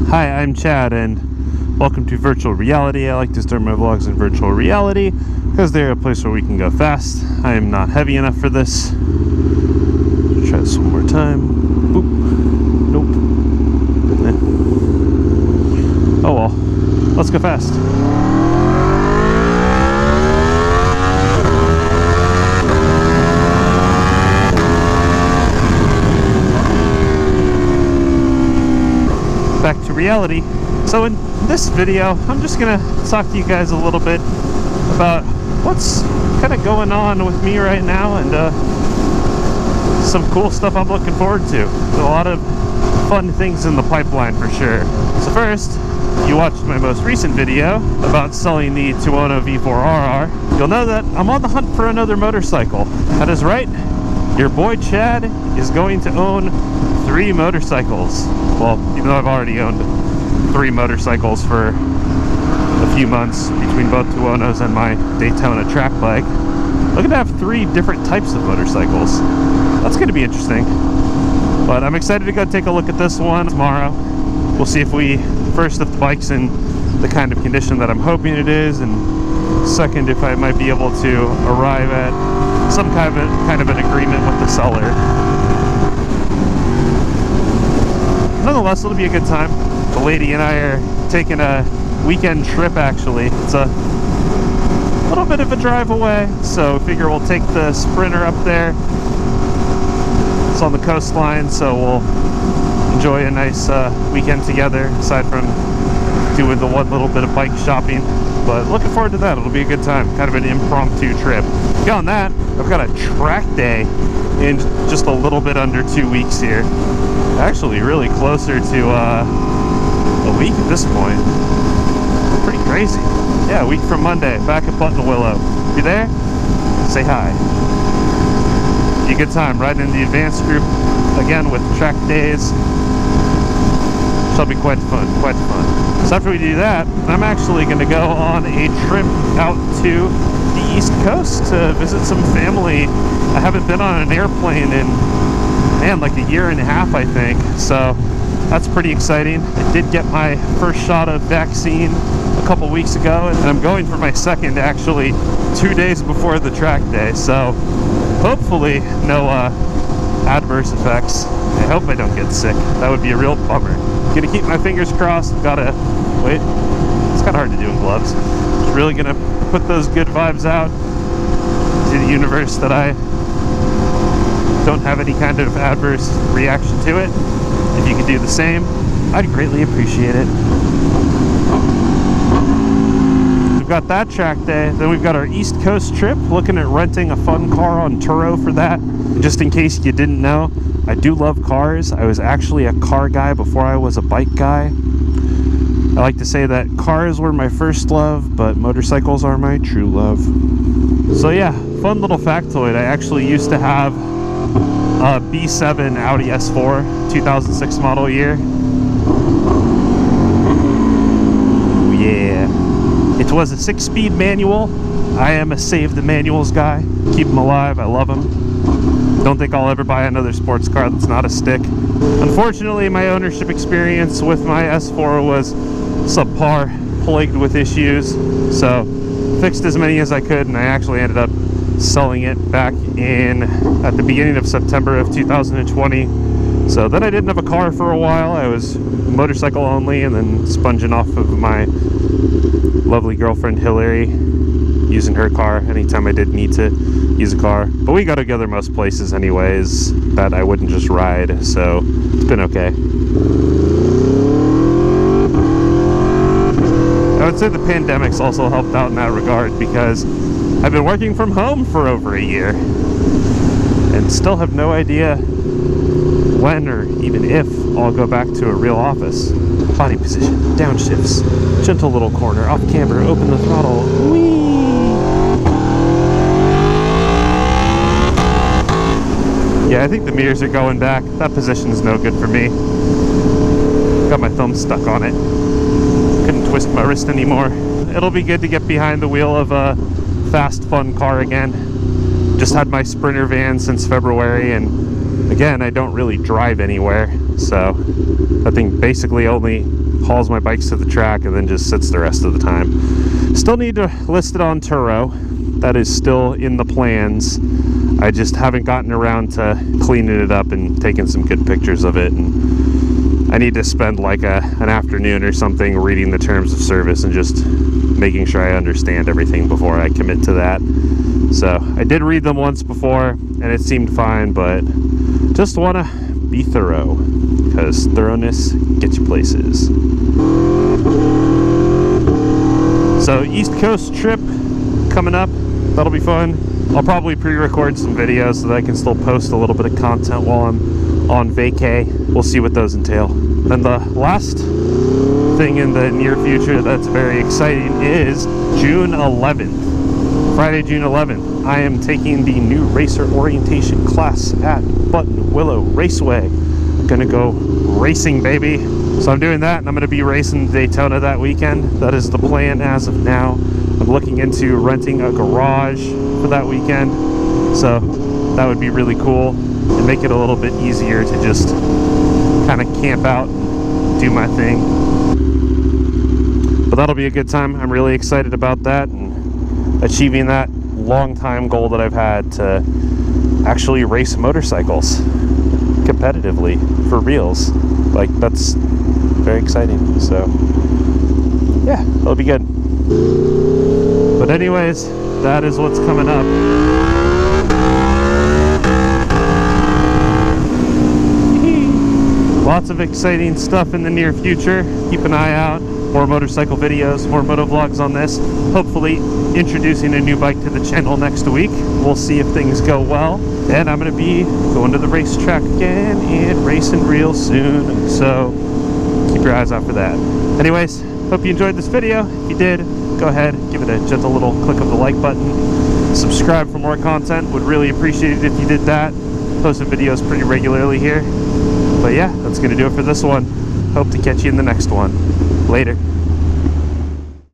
Hi, I'm Chad, and welcome to virtual reality. I like to start my vlogs in virtual reality because they're a place where we can go fast. I am not heavy enough for this. Try this one more time. Boop. Nope. Oh well. Let's go fast. Back to reality. So in this video, I'm just gonna talk to you guys a little bit about what's kind of going on with me right now and some cool stuff I'm looking forward to. There's a lot of fun things in the pipeline for sure. So first, you watched my most recent video about selling the Tuono V4 RR. You'll know that I'm on the hunt for another motorcycle. That is right, your boy Chad is going to own 3 motorcycles. Well, even though I've already owned 3 motorcycles for a few months between both Tuonos and my Daytona track bike, looking to have 3 different types of motorcycles. That's going to be interesting. But I'm excited to go take a look at this one tomorrow. We'll see if the bike's in the kind of condition that I'm hoping it is, and second, if I might be able to arrive at some kind of an agreement with the seller. Nonetheless, it'll be a good time. The lady and I are taking a weekend trip, actually. It's a little bit of a drive away, so I figure we'll take the Sprinter up there. It's on the coastline, so we'll enjoy a nice weekend together, aside from doing the one little bit of bike shopping. But looking forward to that. It'll be a good time. Kind of an impromptu trip. Beyond that, I've got a track day in just a little bit under 2 weeks here. Actually really closer to a week at this point. Pretty crazy. Yeah, a week from Monday, back at Button Willow. If you're there, say hi. Be a good time riding in the advanced group again with track days. Shall be quite fun, quite fun. So after we do that, I'm actually going to go on a trip out to the East Coast to visit some family. I haven't been on an airplane in like a year and a half, I think, so that's pretty exciting. I did get my first shot of vaccine a couple weeks ago, and I'm going for my second actually 2 days before the track day, so hopefully no adverse effects. I hope I don't get sick. That would be a real bummer. Gonna keep my fingers crossed. Gotta wait, it's kind of hard to do in gloves. Just really gonna put those good vibes out to the universe that I don't have any kind of adverse reaction to it. If you could do the same, I'd greatly appreciate it. We've got that track day, then we've got our East Coast trip, looking at renting a fun car on Turo for that. Just in case you didn't know, I do love cars. I was actually a car guy before I was a bike guy. I like to say that cars were my first love, but motorcycles are my true love. So yeah, fun little factoid. I actually used to have a B7 Audi S4, 2006 model year. Oh yeah. It was a 6-speed manual. I am a save the manuals guy. Keep them alive, I love them. Don't think I'll ever buy another sports car that's not a stick. Unfortunately, my ownership experience with my S4 was subpar, plagued with issues. So fixed as many as I could, and I actually ended up selling it back at the beginning of September of 2020. So then I didn't have a car for a while. I was motorcycle only, and then sponging off of my lovely girlfriend Hillary, using her car anytime I did need to use a car. But we go together most places anyways that I wouldn't just ride, so it's been okay. I would say the pandemic's also helped out in that regard, because I've been working from home for over a year and still have no idea when or even if I'll go back to a real office. Body position, downshifts, gentle little corner, off camber, open the throttle, whee! Yeah, I think the mirrors are going back. That position is no good for me. Got my thumb stuck on it. Couldn't twist my wrist anymore. It'll be good to get behind the wheel of a fast, fun car again. Just had my Sprinter van since February, and Again, I don't really drive anywhere, so that thing basically only hauls my bikes to the track and then just sits the rest of the time. Still need to list it on Turo. That is still in the plans. I just haven't gotten around to cleaning it up and taking some good pictures of it, and I need to spend like an afternoon or something reading the terms of service and just making sure I understand everything before I commit to that. So I did read them once before and it seemed fine, but just want to be thorough, because thoroughness gets you places. So East Coast trip coming up, that'll be fun. I'll probably pre-record some videos so that I can still post a little bit of content while I'm on vacay. We'll see what those entail. Then the last thing in the near future that's very exciting is June 11th. Friday, June 11th, I am taking the new racer orientation class at Button Willow Raceway. I'm gonna go racing, baby. So I'm doing that, and I'm gonna be racing Daytona that weekend. That is the plan as of now. I'm looking into renting a garage for that weekend, so that would be really cool and make it a little bit easier to just kind of camp out and do my thing. But that'll be a good time. I'm really excited about that and achieving that long time goal that I've had to actually race motorcycles competitively for reals. Like, that's very exciting. So yeah, that'll be good. But anyways, that is what's coming up. Lots of exciting stuff in the near future. Keep an eye out. More motorcycle videos, more motovlogs on this. Hopefully introducing a new bike to the channel next week. We'll see if things go well. And I'm gonna be going to the racetrack again and racing real soon. So keep your eyes out for that. Anyways, hope you enjoyed this video. If you did, go ahead, give it a gentle little click of the like button. Subscribe for more content. Would really appreciate it if you did that. Posting videos pretty regularly here. But yeah, that's gonna do it for this one. Hope to catch you in the next one. Later.